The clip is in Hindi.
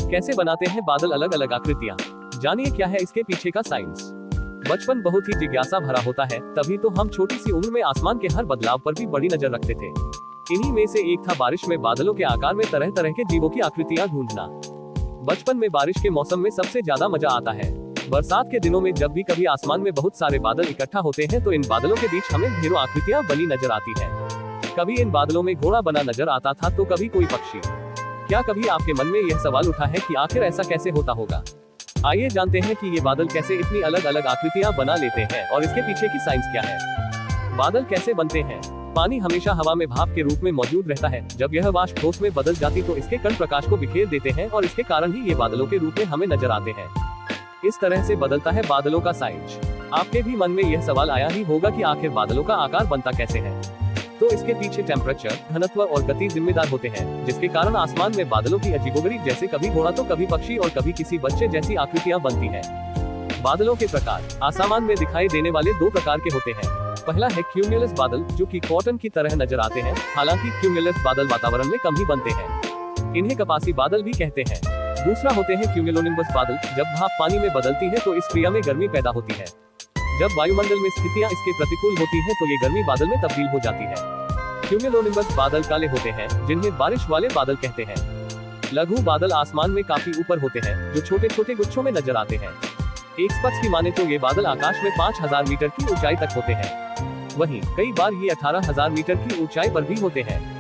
कैसे बनाते हैं बादल अलग अलग आकृतियाँ? जानिए क्या है इसके पीछे का साइंस। बचपन बहुत ही जिज्ञासा भरा होता है, तभी तो हम छोटी सी उम्र में आसमान के हर बदलाव पर भी बड़ी नजर रखते थे। इन्हीं में से एक था बारिश में बादलों के आकार में तरह तरह के जीवों की आकृतियाँ ढूंढना। बचपन में बारिश के मौसम में सबसे ज्यादा मजा आता है। बरसात के दिनों में जब भी कभी आसमान में बहुत सारे बादल इकट्ठा होते हैं तो इन बादलों के बीच हमें ढेरों आकृतियाँ बनी नजर आती है। कभी इन बादलों में घोड़ा बना नजर आता था तो कभी कोई पक्षी। क्या कभी आपके मन में यह सवाल उठा है कि आखिर ऐसा कैसे होता होगा? आइए जानते हैं कि ये बादल कैसे इतनी अलग अलग आकृतियां बना लेते हैं और इसके पीछे की साइंस क्या है। बादल कैसे बनते हैं? पानी हमेशा हवा में भाप के रूप में मौजूद रहता है। जब यह वाष्प ठोस में बदल जाती तो इसके कण प्रकाश को बिखेर देते हैं और इसके कारण ही ये बादलों के रूप में हमें नजर आते हैं। इस तरह से बदलता है बादलों का साइज। आपके भी मन में यह सवाल आया ही होगा कि आखिर बादलों का आकार बनता कैसे है। तो इसके पीछे टेम्परेचर, घनत्व और गति जिम्मेदार होते हैं, जिसके कारण आसमान में बादलों की अजीबोगरीब जैसे कभी घोड़ा तो कभी पक्षी और कभी किसी बच्चे जैसी आकृतियां बनती हैं। बादलों के प्रकार। आसमान में दिखाई देने वाले दो प्रकार के होते हैं। पहला है क्यूमुलस बादल, जो कि कॉटन की तरह नजर आते हैं। हालांकि क्यूमुलस बादल वातावरण में कम ही बनते हैं। इन्हें कपासी बादल भी कहते हैं। दूसरा होते हैं क्यूमुलोनिम्बस बादल। जब भाप पानी में बदलती है तो इस क्रिया में गर्मी पैदा होती है। जब वायुमंडल में स्थितियां इसके प्रतिकूल होती हैं तो ये गर्मी बादल में तब्दील हो जाती है। क्यूमुलोनिम्बस बादल काले होते हैं, जिन्हें बारिश वाले बादल कहते हैं। लघु बादल आसमान में काफी ऊपर होते हैं, जो छोटे छोटे गुच्छों में नजर आते हैं। एक स्पष्ट की माने तो ये बादल आकाश में 5000 मीटर की ऊंचाई तक होते हैं। वहीं कई बार ये 18000 मीटर की ऊंचाई पर भी होते हैं।